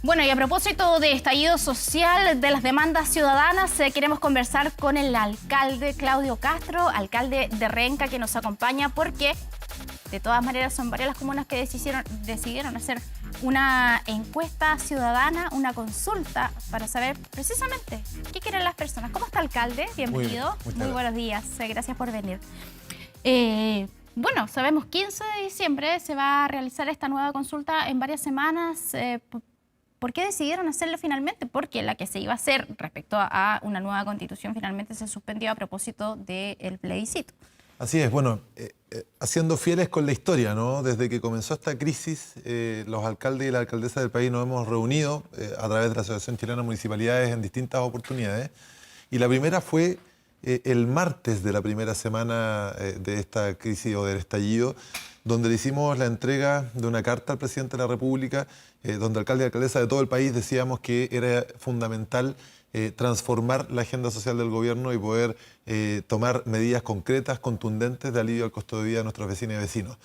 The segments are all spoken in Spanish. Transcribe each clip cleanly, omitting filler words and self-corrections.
Bueno, y a propósito de estallido social, de las demandas ciudadanas, queremos conversar con el alcalde Claudio Castro, alcalde de Renca, que nos acompaña porque de todas maneras son varias las comunas que decidieron hacer una encuesta ciudadana, una consulta para saber precisamente qué quieren las personas. ¿Cómo está, alcalde? Bienvenido. Muy buenos días. Gracias por venir. Bueno, sabemos 15 de diciembre se va a realizar esta nueva consulta en varias semanas. ¿Por qué decidieron hacerlo finalmente? Porque la que se iba a hacer respecto a una nueva constitución finalmente se suspendió a propósito del plebiscito. Así es, bueno, haciendo fieles con la historia, ¿no? Desde que comenzó esta crisis, los alcaldes y la alcaldesa del país nos hemos reunido a través de la Asociación Chilena de Municipalidades en distintas oportunidades. Y la primera fue el martes de la primera semana de esta crisis o del estallido, donde le hicimos la entrega de una carta al presidente de la República, donde alcalde y alcaldesa de todo el país decíamos que era fundamental transformar la agenda social del gobierno y poder tomar medidas concretas, contundentes de alivio al costo de vida de nuestros vecinos y vecinos.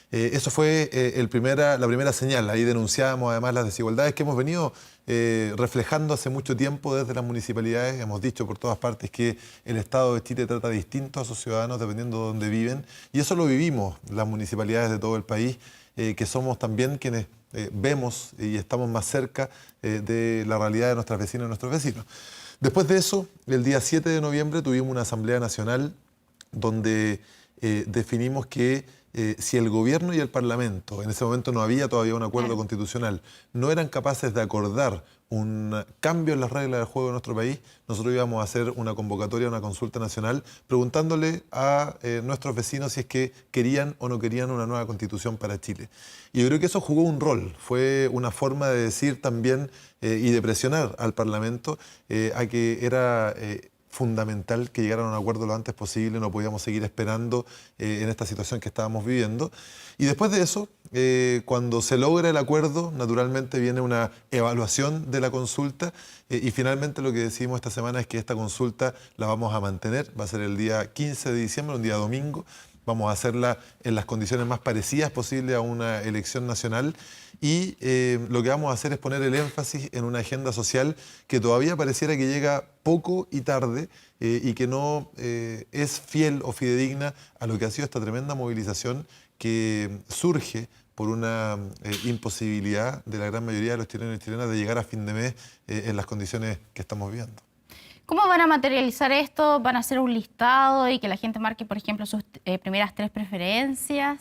Eso fue la primera señal. Ahí denunciábamos además las desigualdades que hemos venido reflejando hace mucho tiempo desde las municipalidades. Hemos dicho por todas partes que el Estado de Chile trata distinto a sus ciudadanos dependiendo de dónde viven. Y eso lo vivimos las municipalidades de todo el país, que somos también quienes vemos y estamos más cerca de la realidad de nuestras vecinas y nuestros vecinos. Después de eso, el día 7 de noviembre tuvimos una asamblea nacional donde definimos que si el gobierno y el parlamento, en ese momento no había todavía un acuerdo constitucional, no eran capaces de acordar un cambio en las reglas del juego de nuestro país, nosotros íbamos a hacer una convocatoria, una consulta nacional, preguntándole a nuestros vecinos si es que querían o no querían una nueva constitución para Chile. Y yo creo que eso jugó un rol, fue una forma de decir también y de presionar al Parlamento a que era fundamental que llegaran a un acuerdo lo antes posible, no podíamos seguir esperando en esta situación que estábamos viviendo. Y después de eso, cuando se logra el acuerdo, naturalmente viene una evaluación de la consulta y finalmente lo que decidimos esta semana es que esta consulta la vamos a mantener, va a ser el día 15 de diciembre, un día domingo. Vamos a hacerla en las condiciones más parecidas posibles a una elección nacional y lo que vamos a hacer es poner el énfasis en una agenda social que todavía pareciera que llega poco y tarde y que no es fiel o fidedigna a lo que ha sido esta tremenda movilización que surge por una imposibilidad de la gran mayoría de los chilenos y chilenas de llegar a fin de mes en las condiciones que estamos viviendo. ¿Cómo van a materializar esto? ¿Van a hacer un listado y que la gente marque, por ejemplo, sus primeras 3 preferencias?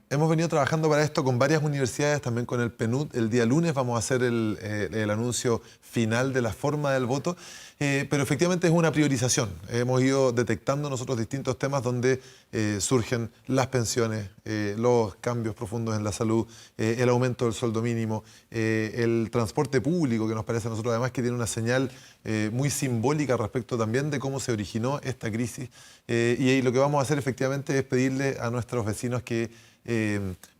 Hemos venido trabajando para esto con varias universidades, también con el PNUD. El día lunes vamos a hacer el anuncio final de la forma del voto, pero efectivamente es una priorización. Hemos ido detectando nosotros distintos temas donde surgen las pensiones, los cambios profundos en la salud, el aumento del sueldo mínimo, el transporte público, que nos parece a nosotros además que tiene una señal muy simbólica respecto también de cómo se originó esta crisis. Y lo que vamos a hacer efectivamente es pedirle a nuestros vecinos que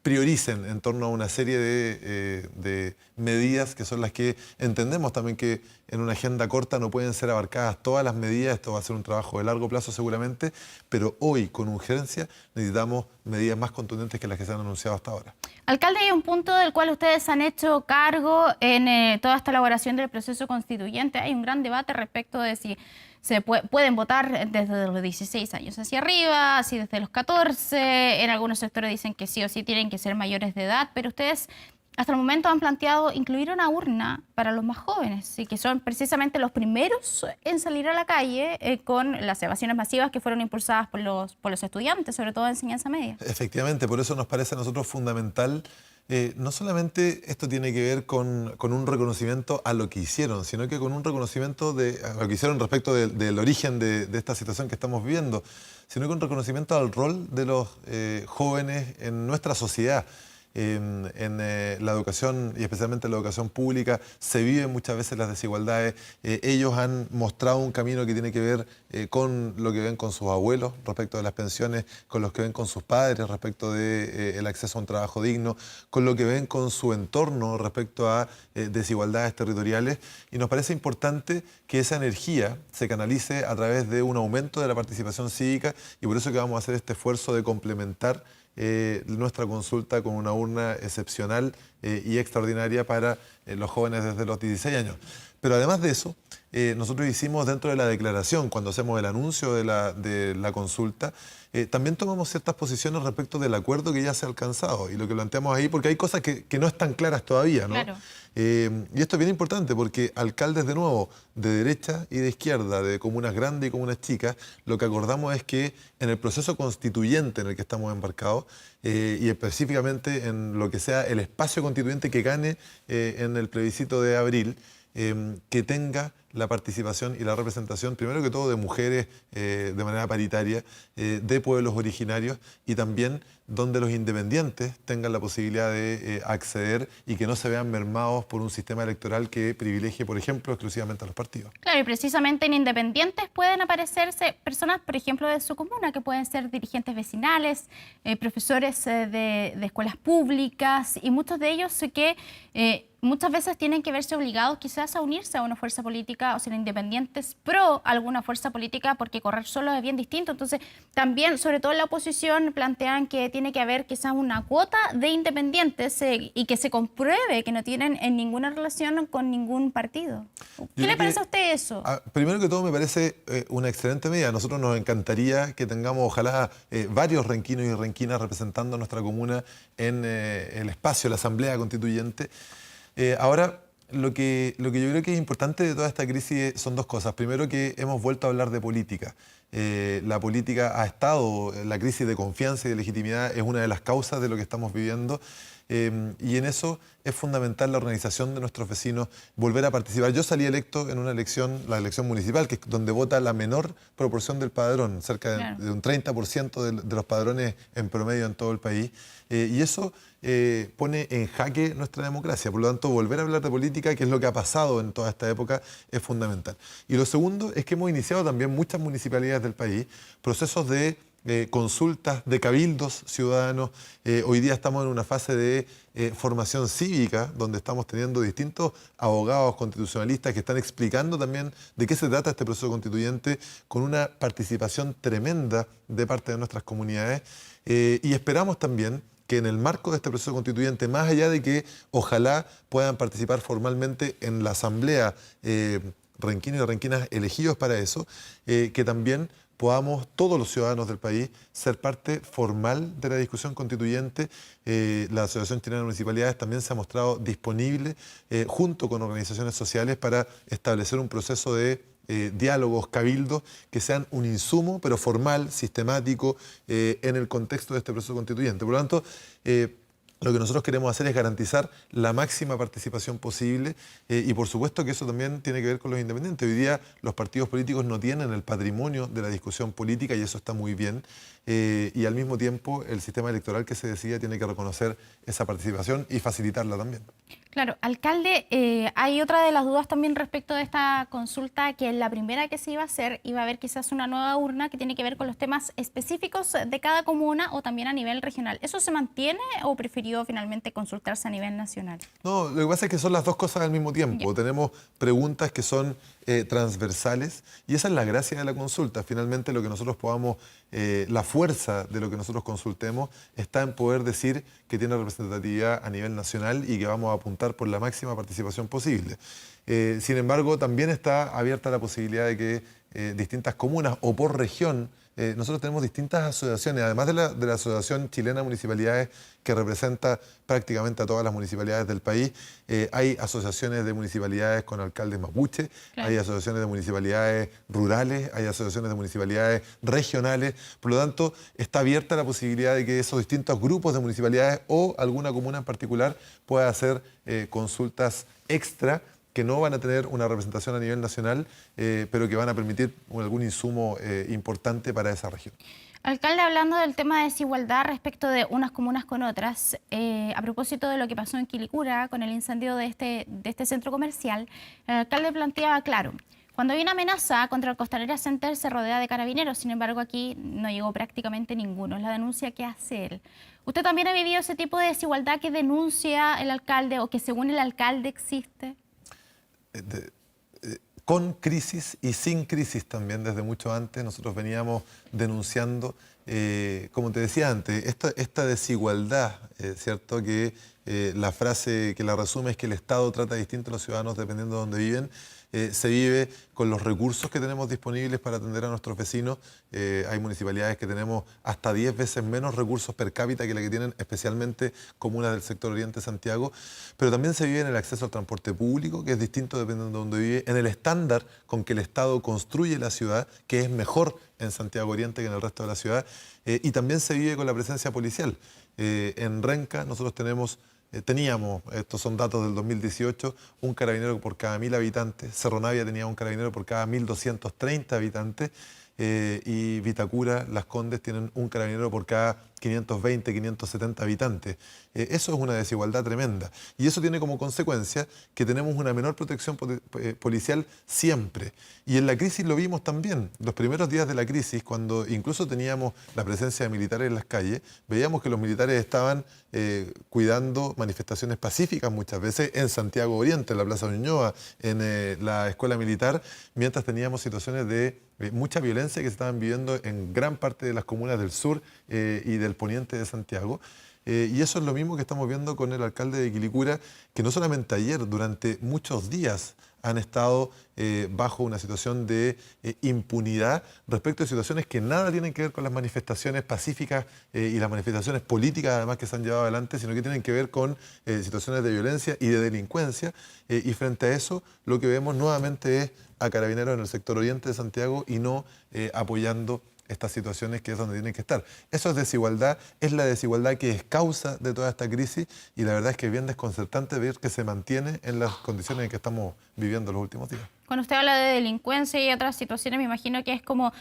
prioricen en torno a una serie de medidas que son las que entendemos también que en una agenda corta no pueden ser abarcadas todas las medidas. Esto va a ser un trabajo de largo plazo seguramente, pero hoy con urgencia necesitamos medidas más contundentes que las que se han anunciado hasta ahora. Alcalde, hay un punto del cual ustedes han hecho cargo en toda esta elaboración del proceso constituyente. Hay un gran debate respecto de si pueden votar desde los 16 años hacia arriba, si desde los 14. En algunos sectores dicen que sí o sí tienen que ser mayores de edad, pero ustedes hasta el momento han planteado incluir una urna para los más jóvenes y que son precisamente los primeros en salir a la calle con las evasiones masivas que fueron impulsadas por los estudiantes, sobre todo de enseñanza media. Efectivamente, por eso nos parece a nosotros fundamental. No solamente esto tiene que ver con un reconocimiento a lo que hicieron, sino que con un reconocimiento a lo que hicieron respecto del origen de esta situación que estamos viviendo, sino con un reconocimiento al rol de los jóvenes en nuestra sociedad. En la educación y especialmente en la educación pública se viven muchas veces las desigualdades. Ellos han mostrado un camino que tiene que ver con lo que ven con sus abuelos respecto de las pensiones, con lo que ven con sus padres respecto del acceso a un trabajo digno, con lo que ven con su entorno respecto a desigualdades territoriales. Y nos parece importante que esa energía se canalice a través de un aumento de la participación cívica y por eso que vamos a hacer este esfuerzo de complementar nuestra consulta con una urna excepcional y extraordinaria para los jóvenes desde los 16 años. Pero además de eso, nosotros hicimos dentro de la declaración, cuando hacemos el anuncio de la consulta, también tomamos ciertas posiciones respecto del acuerdo que ya se ha alcanzado y lo que planteamos ahí, porque hay cosas que no están claras todavía, ¿no? Claro. Y esto es bien importante porque alcaldes, de nuevo, de derecha y de izquierda, de comunas grandes y comunas chicas, lo que acordamos es que en el proceso constituyente en el que estamos embarcados, y específicamente en lo que sea el espacio constituyente que gane en el plebiscito de abril, que tenga la participación y la representación, primero que todo, de mujeres de manera paritaria, de pueblos originarios y también donde los independientes tengan la posibilidad de acceder y que no se vean mermados por un sistema electoral que privilegie, por ejemplo, exclusivamente a los partidos. Claro, y precisamente en independientes pueden aparecerse personas, por ejemplo, de su comuna, que pueden ser dirigentes vecinales, profesores de escuelas públicas, y muchos de ellos que muchas veces tienen que verse obligados quizás a unirse a una fuerza política o ser independientes pro alguna fuerza política, porque correr solo es bien distinto. Entonces, también, sobre todo en la oposición, plantean que tiene que haber quizás una cuota de independientes y que se compruebe que no tienen ninguna relación con ningún partido. ¿Qué le parece a usted eso? Primero que todo, me parece una excelente medida. A nosotros nos encantaría que tengamos, ojalá, varios renquinos y renquinas representando a nuestra comuna en el espacio, la Asamblea Constituyente. Ahora, lo que yo creo que es importante de toda esta crisis son dos cosas. Primero, que hemos vuelto a hablar de política. La política ha estado, la crisis de confianza y de legitimidad es una de las causas de lo que estamos viviendo. Y en eso es fundamental la organización de nuestros vecinos, volver a participar. Yo salí electo en una elección, la elección municipal, que es donde vota la menor proporción del padrón, cerca de un 30% de los padrones en promedio en todo el país. Y eso pone en jaque nuestra democracia. Por lo tanto, volver a hablar de política, que es lo que ha pasado en toda esta época, es fundamental. Y lo segundo es que hemos iniciado también muchas municipalidades del país procesos de consultas, de cabildos ciudadanos. Hoy día estamos en una fase de formación cívica, donde estamos teniendo distintos abogados constitucionalistas que están explicando también de qué se trata este proceso constituyente, con una participación tremenda de parte de nuestras comunidades. Y esperamos también que en el marco de este proceso constituyente, más allá de que ojalá puedan participar formalmente en la asamblea renquinos y renquinas elegidos para eso, que también podamos todos los ciudadanos del país ser parte formal de la discusión constituyente. La Asociación Chilena de Municipalidades también se ha mostrado disponible junto con organizaciones sociales para establecer un proceso de diálogos, cabildos, que sean un insumo, pero formal, sistemático, en el contexto de este proceso constituyente. Por lo tanto, lo que nosotros queremos hacer es garantizar la máxima participación posible y por supuesto que eso también tiene que ver con los independientes. Hoy día los partidos políticos no tienen el patrimonio de la discusión política y eso está muy bien. Y al mismo tiempo el sistema electoral que se decida tiene que reconocer esa participación y facilitarla también. Claro, alcalde, hay otra de las dudas también respecto de esta consulta, que la primera que se iba a hacer iba a haber quizás una nueva urna que tiene que ver con los temas específicos de cada comuna o también a nivel regional. ¿Eso se mantiene o prefirió finalmente consultarse a nivel nacional? No, lo que pasa es que son las dos cosas al mismo tiempo. Tenemos preguntas que son transversales y esa es la gracia de la consulta. Finalmente lo que nosotros podamos, la fuerza de lo que nosotros consultemos está en poder decir que tiene representatividad a nivel nacional y que vamos a apuntar por la máxima participación posible. Sin embargo, también está abierta la posibilidad de que distintas comunas o por región, nosotros tenemos distintas asociaciones, además de la Asociación Chilena de Municipalidades, que representa prácticamente a todas las municipalidades del país. Hay asociaciones de municipalidades con alcaldes mapuche, claro. Hay asociaciones de municipalidades rurales, hay asociaciones de municipalidades regionales. Por lo tanto, está abierta la posibilidad de que esos distintos grupos de municipalidades o alguna comuna en particular pueda hacer consultas extra que no van a tener una representación a nivel nacional, pero que van a permitir algún insumo importante para esa región. Alcalde, hablando del tema de desigualdad respecto de unas comunas con otras, a propósito de lo que pasó en Quilicura con el incendio de este centro comercial, el alcalde planteaba, claro, cuando hay una amenaza contra el Costanera Center se rodea de carabineros, sin embargo aquí no llegó prácticamente ninguno, es la denuncia que hace él. ¿Usted también ha vivido ese tipo de desigualdad que denuncia el alcalde o que según el alcalde existe? Con crisis y sin crisis también, desde mucho antes, nosotros veníamos denunciando, como te decía antes, esta desigualdad, ¿cierto?, que la frase que la resume es que el Estado trata distinto a los ciudadanos dependiendo de dónde viven. Se vive con los recursos que tenemos disponibles para atender a nuestros vecinos. Hay municipalidades que tenemos hasta 10 veces menos recursos per cápita que la que tienen especialmente comunas del sector oriente de Santiago, pero también se vive en el acceso al transporte público, que es distinto dependiendo de dónde vive, en el estándar con que el Estado construye la ciudad, que es mejor en Santiago Oriente que en el resto de la ciudad, y también se vive con la presencia policial. En Renca nosotros teníamos, estos son datos del 2018, un carabinero por cada 1000 habitantes. Cerro Navia tenía un carabinero por cada 1230 habitantes. Y Vitacura, Las Condes tienen un carabinero por cada 520, 570 habitantes. Eso es una desigualdad tremenda. Y eso tiene como consecuencia que tenemos una menor protección policial siempre. Y en la crisis lo vimos también. Los primeros días de la crisis, cuando incluso teníamos la presencia de militares en las calles, veíamos que los militares estaban cuidando manifestaciones pacíficas muchas veces en Santiago Oriente, en la Plaza Ñuñoa, en la Escuela Militar, mientras teníamos situaciones de mucha violencia que se estaban viviendo en gran parte de las comunas del sur y del poniente de Santiago. Y eso es lo mismo que estamos viendo con el alcalde de Quilicura, que no solamente ayer, durante muchos días han estado bajo una situación de impunidad respecto de situaciones que nada tienen que ver con las manifestaciones pacíficas y las manifestaciones políticas además que se han llevado adelante, sino que tienen que ver con situaciones de violencia y de delincuencia. Y frente a eso, lo que vemos nuevamente es a carabineros en el sector oriente de Santiago y no apoyando estas situaciones que es donde tienen que estar. Eso es desigualdad, es la desigualdad que es causa de toda esta crisis y la verdad es que es bien desconcertante ver que se mantiene en las condiciones en que estamos viviendo los últimos días. Cuando usted habla de delincuencia y otras situaciones, me imagino que es como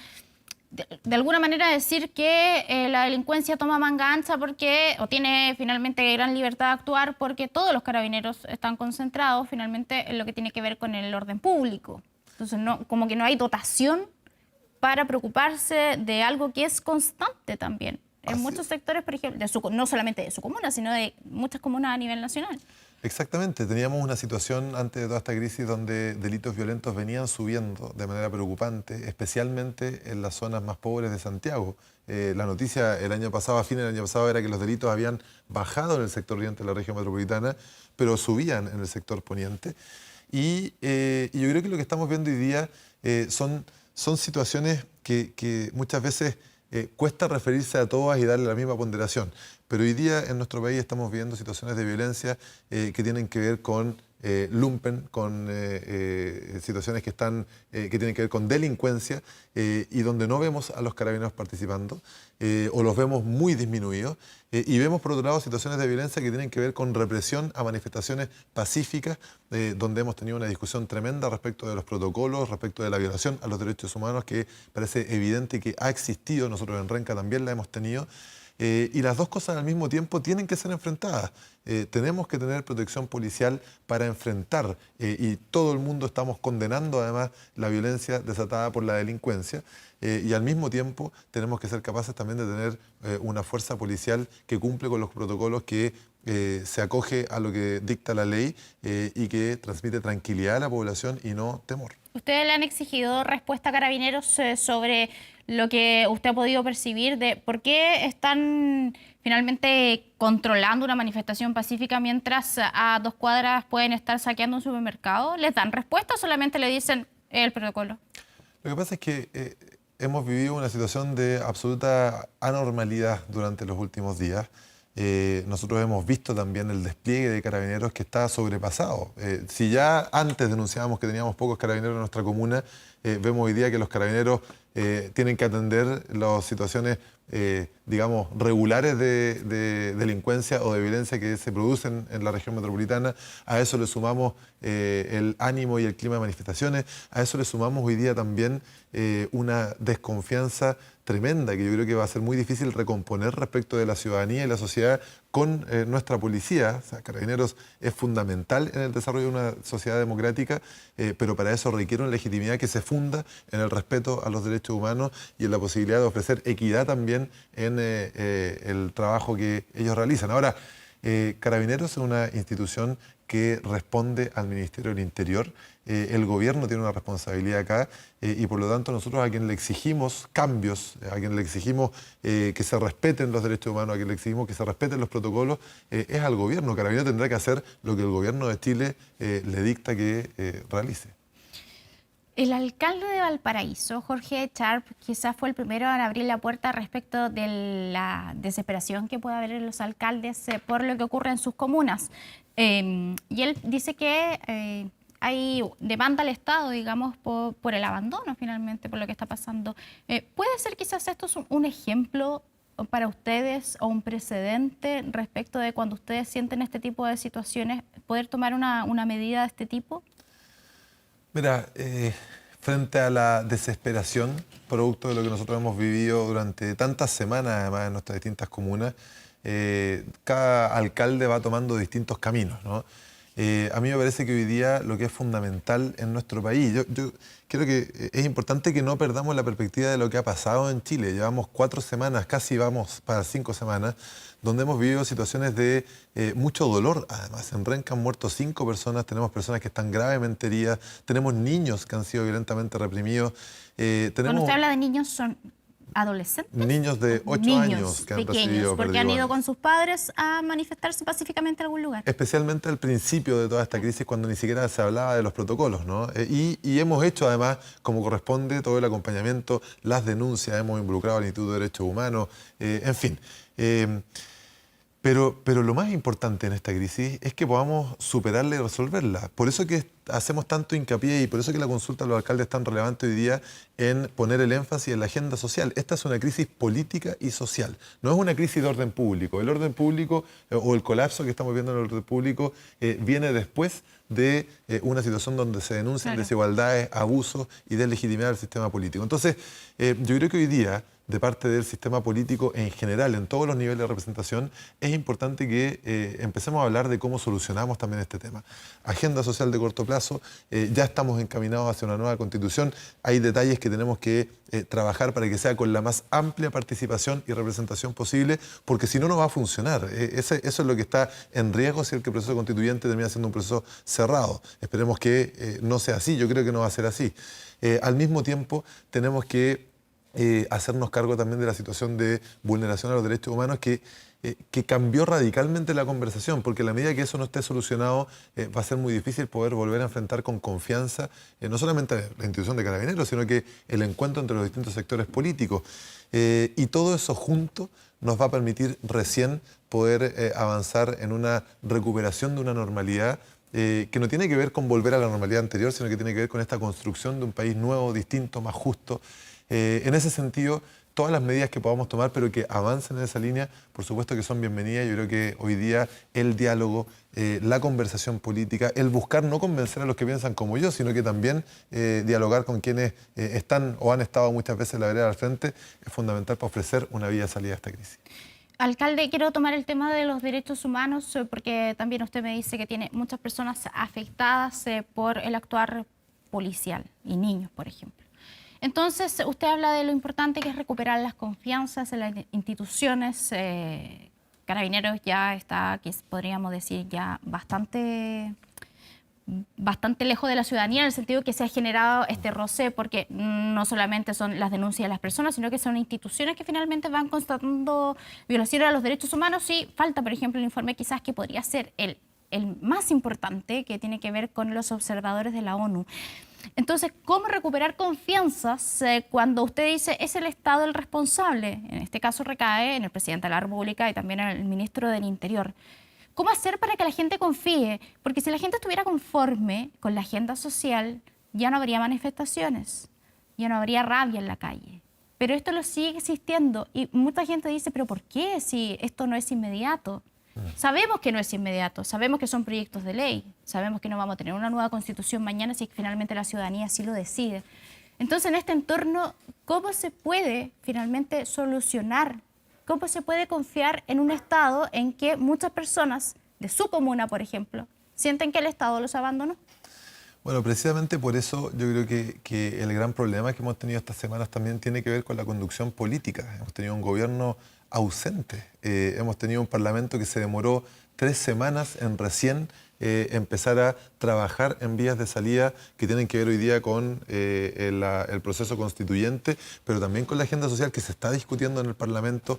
de alguna manera decir que la delincuencia toma manga ancha porque, o tiene finalmente gran libertad de actuar porque todos los carabineros están concentrados finalmente en lo que tiene que ver con el orden público. Entonces, como que no hay dotación para preocuparse de algo que es constante también en muchos sectores, por ejemplo, no solamente de su comuna, sino de muchas comunas a nivel nacional. Exactamente, teníamos una situación antes de toda esta crisis donde delitos violentos venían subiendo de manera preocupante, especialmente en las zonas más pobres de Santiago. La noticia el año pasado, a fines del año pasado, era que los delitos habían bajado en el sector oriente de la región metropolitana, pero subían en el sector poniente. Y yo creo que lo que estamos viendo hoy día son situaciones que muchas veces cuesta referirse a todas y darle la misma ponderación. Pero hoy día en nuestro país estamos viviendo situaciones de violencia que tienen que ver con lumpen, con situaciones que tienen que ver con delincuencia y donde no vemos a los carabineros participando o los vemos muy disminuidos. Y vemos por otro lado situaciones de violencia que tienen que ver con represión a manifestaciones pacíficas, donde hemos tenido una discusión tremenda respecto de los protocolos, respecto de la violación a los derechos humanos, que parece evidente que ha existido, nosotros en Renca también la hemos tenido. Y las dos cosas al mismo tiempo tienen que ser enfrentadas. Tenemos que tener protección policial para enfrentar, y todo el mundo estamos condenando además la violencia desatada por la delincuencia, y al mismo tiempo tenemos que ser capaces también de tener una fuerza policial que cumple con los protocolos, que se acoge a lo que dicta la ley y que transmite tranquilidad a la población y no temor. ¿Ustedes le han exigido respuesta a Carabineros sobre lo que usted ha podido percibir de por qué están finalmente controlando una manifestación pacífica mientras a 2 cuadras pueden estar saqueando un supermercado? ¿Les dan respuesta o solamente le dicen el protocolo? Lo que pasa es que hemos vivido una situación de absoluta anormalidad durante los últimos días. Nosotros hemos visto también el despliegue de carabineros que está sobrepasado. Si ya antes denunciábamos que teníamos pocos carabineros en nuestra comuna, vemos hoy día que los carabineros tienen que atender las situaciones, digamos, regulares de delincuencia o de violencia que se producen en la región metropolitana. A eso le sumamos el ánimo y el clima de manifestaciones. A eso le sumamos hoy día también una desconfianza tremenda que yo creo que va a ser muy difícil recomponer respecto de la ciudadanía y la sociedad con nuestra policía. O sea, Carabineros es fundamental en el desarrollo de una sociedad democrática, pero para eso requiere una legitimidad que se funda en el respeto a los derechos humanos y en la posibilidad de ofrecer equidad también en el trabajo que ellos realizan. Ahora, Carabineros es una institución que responde al Ministerio del Interior. El gobierno tiene una responsabilidad acá y por lo tanto nosotros a quien le exigimos cambios, a quien le exigimos que se respeten los derechos humanos, a quien le exigimos que se respeten los protocolos, es al gobierno. Carabineros tendrá que hacer lo que el gobierno de Chile le dicta que realice. El alcalde de Valparaíso, Jorge Sharp, quizás fue el primero en abrir la puerta respecto de la desesperación que puede haber en los alcaldes por lo que ocurre en sus comunas. Y él dice que hay demanda al Estado, digamos, por el abandono finalmente, por lo que está pasando. ¿Puede ser quizás esto es un ejemplo para ustedes o un precedente respecto de cuando ustedes sienten este tipo de situaciones, poder tomar una medida de este tipo? Mira, frente a la desesperación, producto de lo que nosotros hemos vivido durante tantas semanas, además en nuestras distintas comunas, cada alcalde va tomando distintos caminos, ¿no? A mí me parece que hoy día lo que es fundamental en nuestro país, yo creo que es importante que no perdamos la perspectiva de lo que ha pasado en Chile. Llevamos 4 semanas, casi vamos para 5 semanas, donde hemos vivido situaciones de mucho dolor. Además, en Renca han muerto 5 personas, tenemos personas que están gravemente heridas, tenemos niños que han sido violentamente reprimidos. Cuando usted habla de niños, ¿son adolescentes? Niños de 8 años que han pequeños, recibido porque han ido perdigones. con sus padres a manifestarse pacíficamente en algún lugar. Especialmente al principio de toda esta crisis, cuando ni siquiera se hablaba de los protocolos, ¿no? Y hemos hecho además, como corresponde, todo el acompañamiento, las denuncias, hemos involucrado al Instituto de Derechos Humanos, en fin. Pero lo más importante en esta crisis es que podamos superarla y resolverla. Por eso que hacemos tanto hincapié y por eso que la consulta a los alcaldes es tan relevante hoy día en poner el énfasis en la agenda social. Esta es una crisis política y social, no es una crisis de orden público. El orden público o el colapso que estamos viendo en el orden público viene después de una situación donde se denuncian desigualdades, abusos y deslegitimidad del sistema político. Entonces, yo creo que hoy día, de parte del sistema político en general, en todos los niveles de representación, es importante que empecemos a hablar de cómo solucionamos también este tema. Agenda social de corto plazo, ya estamos encaminados hacia una nueva constitución, hay detalles que tenemos que trabajar para que sea con la más amplia participación y representación posible, porque si no, no va a funcionar. Eso es lo que está en riesgo si el proceso constituyente termina siendo un proceso cerrado. Esperemos que no sea así, yo creo que no va a ser así. Al mismo tiempo, tenemos que hacernos cargo también de la situación de vulneración a los derechos humanos que cambió radicalmente la conversación, porque a la medida que eso no esté solucionado va a ser muy difícil poder volver a enfrentar con confianza no solamente la institución de Carabineros, sino que el encuentro entre los distintos sectores políticos. Y todo eso junto nos va a permitir recién poder avanzar en una recuperación de una normalidad que no tiene que ver con volver a la normalidad anterior, sino que tiene que ver con esta construcción de un país nuevo, distinto, más justo. En ese sentido, todas las medidas que podamos tomar, pero que avancen en esa línea, por supuesto que son bienvenidas. Yo creo que hoy día el diálogo, la conversación política, el buscar no convencer a los que piensan como yo, sino que también dialogar con quienes están o han estado muchas veces en la vereda al frente, es fundamental para ofrecer una vía de salida a esta crisis. Alcalde, quiero tomar el tema de los derechos humanos porque también usted me dice que tiene muchas personas afectadas por el actuar policial y niños, por ejemplo. Entonces, usted habla de lo importante que es recuperar las confianzas en las instituciones. Carabineros ya está, que podríamos decir, ya bastante lejos de la ciudadanía, en el sentido que se ha generado este roce, porque no solamente son las denuncias de las personas, sino que son instituciones que finalmente van constatando violaciones a los derechos humanos. Y falta, por ejemplo, el informe quizás que podría ser el más importante, que tiene que ver con los observadores de la ONU. Entonces, ¿cómo recuperar confianzas cuando usted dice es el Estado el responsable? En este caso recae en el presidente de la República y también en el ministro del Interior. ¿Cómo hacer para que la gente confíe? Porque si la gente estuviera conforme con la agenda social, ya no habría manifestaciones, ya no habría rabia en la calle. Pero esto lo sigue existiendo y mucha gente dice, ¿pero por qué si esto no es inmediato? Sabemos que no es inmediato, sabemos que son proyectos de ley, sabemos que no vamos a tener una nueva constitución mañana si finalmente la ciudadanía así lo decide. Entonces, en este entorno, ¿cómo se puede finalmente solucionar? ¿Cómo se puede confiar en un Estado en que muchas personas de su comuna, por ejemplo, sienten que el Estado los abandonó? Bueno, precisamente por eso yo creo que el gran problema que hemos tenido estas semanas también tiene que ver con la conducción política. Hemos tenido un gobierno ausente, hemos tenido un parlamento que se demoró 3 semanas en recién empezar a trabajar en vías de salida que tienen que ver hoy día con el proceso constituyente, pero también con la agenda social que se está discutiendo en el Parlamento.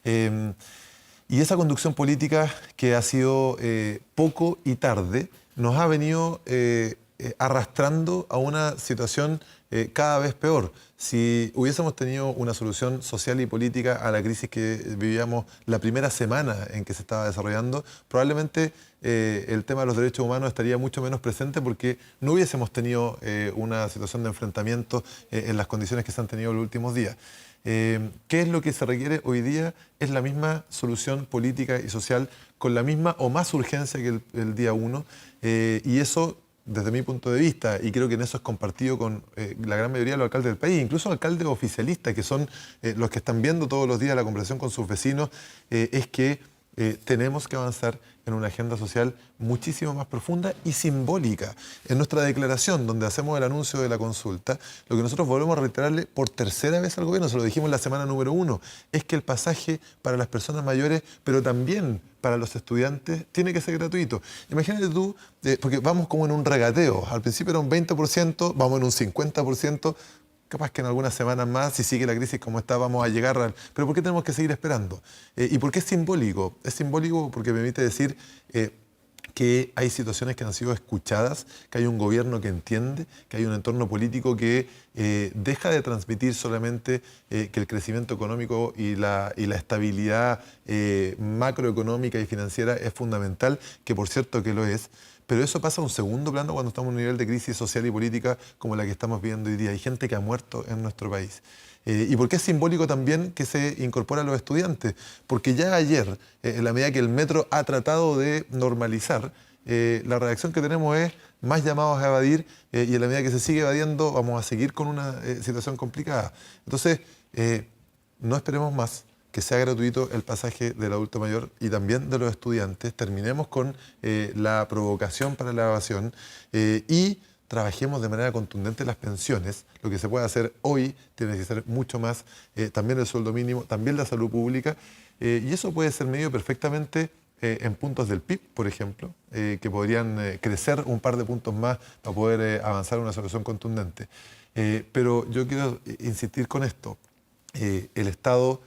Y esa conducción política que ha sido poco y tarde nos ha venido arrastrando a una situación cada vez peor. Si hubiésemos tenido una solución social y política a la crisis que vivíamos la primera semana en que se estaba desarrollando, probablemente el tema de los derechos humanos estaría mucho menos presente porque no hubiésemos tenido una situación de enfrentamiento en las condiciones que se han tenido en los últimos días. ¿Qué es lo que se requiere hoy día? Es la misma solución política y social con la misma o más urgencia que el día 1 y eso, desde mi punto de vista, y creo que en eso es compartido con la gran mayoría de los alcaldes del país, incluso alcaldes oficialistas, que son los que están viendo todos los días la conversación con sus vecinos, es que tenemos que avanzar en una agenda social muchísimo más profunda y simbólica. En nuestra declaración, donde hacemos el anuncio de la consulta, lo que nosotros volvemos a reiterarle por tercera vez al gobierno, se lo dijimos la semana número 1, es que el pasaje para las personas mayores, pero también para los estudiantes, tiene que ser gratuito. Imagínate tú, porque vamos como en un regateo, al principio era un 20%, vamos en un 50%, capaz que en algunas semanas más, si sigue la crisis como está, vamos a llegar al... Pero ¿por qué tenemos que seguir esperando? ¿Y por qué es simbólico? Es simbólico porque permite decir que hay situaciones que han sido escuchadas, que hay un gobierno que entiende, que hay un entorno político que deja de transmitir solamente que el crecimiento económico y la estabilidad macroeconómica y financiera es fundamental, que por cierto que lo es, pero eso pasa a un segundo plano cuando estamos en un nivel de crisis social y política como la que estamos viviendo hoy día. Hay gente que ha muerto en nuestro país. ¿Y por qué es simbólico también que se incorpora a los estudiantes? Porque ya ayer, en la medida que el metro ha tratado de normalizar, la reacción que tenemos es más llamados a evadir y en la medida que se sigue evadiendo vamos a seguir con una situación complicada. Entonces, no esperemos más que sea gratuito el pasaje del adulto mayor y también de los estudiantes. Terminemos con la provocación para la evasión y trabajemos de manera contundente las pensiones. Lo que se puede hacer hoy tiene que ser mucho más, también el sueldo mínimo, también la salud pública, y eso puede ser medido perfectamente en puntos del PIB, por ejemplo, que podrían crecer un par de puntos más para poder avanzar en una solución contundente. Pero yo quiero insistir con esto. El Estado,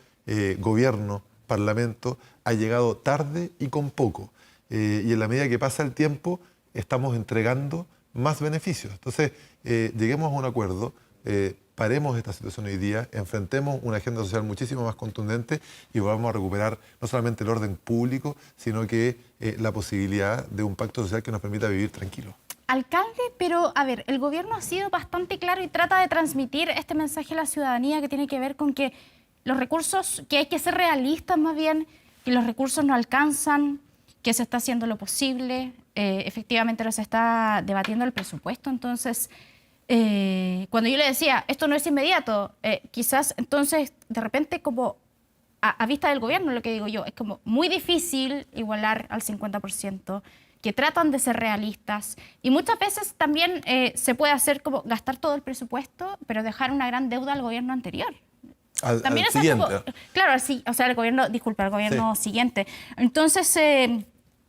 gobierno, parlamento, ha llegado tarde y con poco. Y en la medida que pasa el tiempo, estamos entregando más beneficios. Entonces, lleguemos a un acuerdo, paremos esta situación hoy día, enfrentemos una agenda social muchísimo más contundente y volvamos a recuperar no solamente el orden público, sino que la posibilidad de un pacto social que nos permita vivir tranquilos. Alcalde, pero a ver, el gobierno ha sido bastante claro y trata de transmitir este mensaje a la ciudadanía que tiene que ver con que los recursos, que hay que ser realistas más bien, que los recursos no alcanzan, que se está haciendo lo posible, efectivamente no se está debatiendo el presupuesto, entonces cuando yo le decía, esto no es inmediato, quizás entonces de repente como a vista del gobierno, lo que digo yo, es como muy difícil igualar al 50%, que tratan de ser realistas y muchas veces también se puede hacer como gastar todo el presupuesto, pero dejar una gran deuda al gobierno anterior. También al siguiente. Claro, sí, o sea, el gobierno sí. Siguiente. Entonces,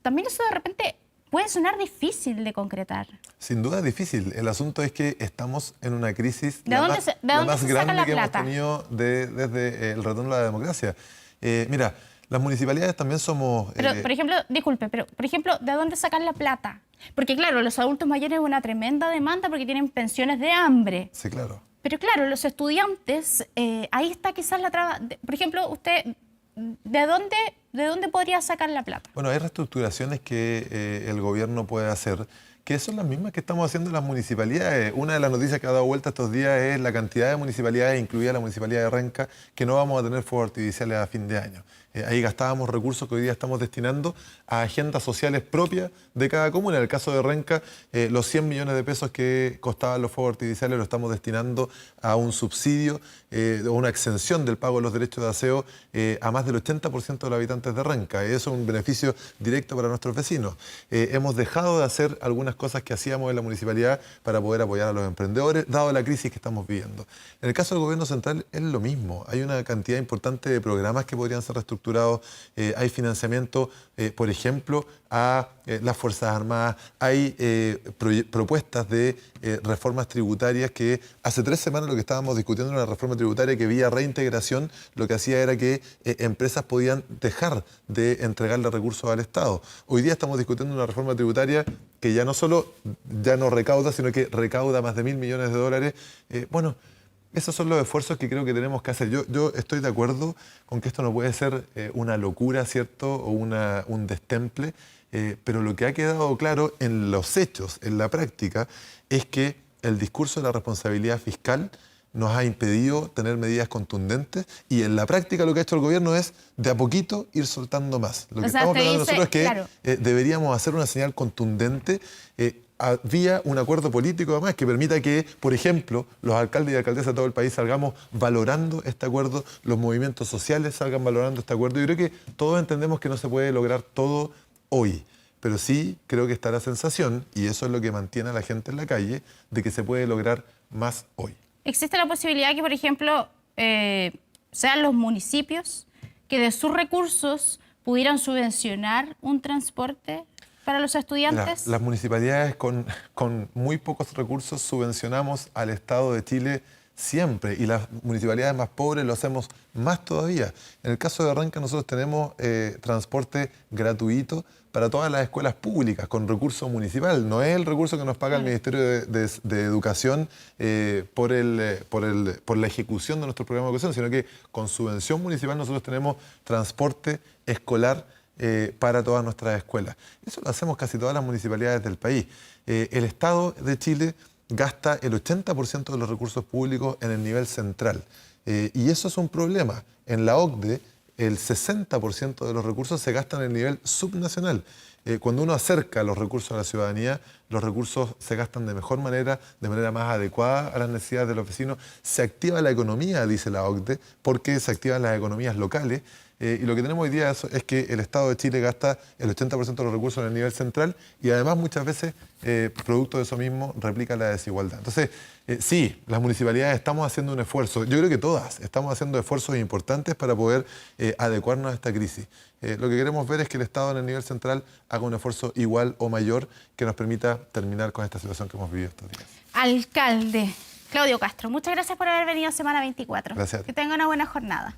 también eso de repente puede sonar difícil de concretar. Sin duda es difícil. El asunto es que estamos en una crisis ¿De dónde se saca la que hemos plata? tenido desde el retorno a la democracia. Mira, las municipalidades también somos... Pero, por ejemplo, disculpe, pero, por ejemplo, ¿de dónde sacan la plata? Porque, claro, los adultos mayores es una tremenda demanda porque tienen pensiones de hambre. Sí, claro. Pero, claro, los estudiantes, ahí está quizás la traba. Por ejemplo, usted, ¿de dónde podría sacar la plata? Bueno, hay reestructuraciones que el gobierno puede hacer, que son las mismas que estamos haciendo en las municipalidades. Una de las noticias que ha dado vuelta estos días es la cantidad de municipalidades, incluida la municipalidad de Renca, que no vamos a tener fuegos artificiales a fin de año. Ahí gastábamos recursos que hoy día estamos destinando a agendas sociales propias de cada comuna. En el caso de Renca, los 100 millones de pesos que costaban los fuegos artificiales los estamos destinando a un subsidio o una exención del pago de los derechos de aseo a más del 80% de los habitantes de Renca. Eso es un beneficio directo para nuestros vecinos. Hemos dejado de hacer algunas cosas que hacíamos en la municipalidad para poder apoyar a los emprendedores, dado la crisis que estamos viviendo. En el caso del gobierno central es lo mismo. Hay una cantidad importante de programas que podrían ser reestructurados estructurados, hay financiamiento, por ejemplo, a las Fuerzas Armadas, hay propuestas de reformas tributarias que hace 3 semanas lo que estábamos discutiendo era una reforma tributaria que vía reintegración lo que hacía era que empresas podían dejar de entregarle recursos al Estado. Hoy día estamos discutiendo una reforma tributaria que ya no solo ya no recauda, sino que recauda más de $1.000 millones. Bueno, esos son los esfuerzos que creo que tenemos que hacer. Yo estoy de acuerdo con que esto no puede ser una locura, ¿cierto? O un destemple, pero lo que ha quedado claro en los hechos, en la práctica, es que el discurso de la responsabilidad fiscal nos ha impedido tener medidas contundentes y en la práctica lo que ha hecho el gobierno es de a poquito ir soltando más. Lo que estamos planteando nosotros es que claro, deberíamos hacer una señal contundente vía un acuerdo político además que permita que, por ejemplo, los alcaldes y alcaldesas de todo el país salgamos valorando este acuerdo, los movimientos sociales salgan valorando este acuerdo. Yo creo que todos entendemos que no se puede lograr todo hoy, pero sí creo que está la sensación, y eso es lo que mantiene a la gente en la calle, de que se puede lograr más hoy. ¿Existe la posibilidad que, por ejemplo, sean los municipios que de sus recursos pudieran subvencionar un transporte para los estudiantes? Las municipalidades con muy pocos recursos subvencionamos al Estado de Chile siempre, y las municipalidades más pobres lo hacemos más todavía. En el caso de Renca nosotros tenemos transporte gratuito para todas las escuelas públicas con recurso municipal. No es el recurso que nos paga el Ministerio de Educación por la ejecución de nuestro programa de educación, sino que con subvención municipal nosotros tenemos transporte escolar para todas nuestras escuelas. Eso lo hacemos casi todas las municipalidades del país. El Estado de Chile gasta el 80% de los recursos públicos en el nivel central. Y eso es un problema. En la OCDE, el 60% de los recursos se gastan en el nivel subnacional. Cuando uno acerca los recursos a la ciudadanía, los recursos se gastan de mejor manera, de manera más adecuada a las necesidades de los vecinos. Se activa la economía, dice la OCDE, porque se activan las economías locales. Y lo que tenemos hoy día es que el Estado de Chile gasta el 80% de los recursos en el nivel central y además muchas veces, producto de eso mismo, replica la desigualdad. Entonces, sí, las municipalidades estamos haciendo un esfuerzo, yo creo que todas estamos haciendo esfuerzos importantes para poder adecuarnos a esta crisis. Lo que queremos ver es que el Estado en el nivel central haga un esfuerzo igual o mayor que nos permita terminar con esta situación que hemos vivido estos días. Alcalde Claudio Castro, muchas gracias por haber venido Semana 24. Gracias. Que tenga una buena jornada.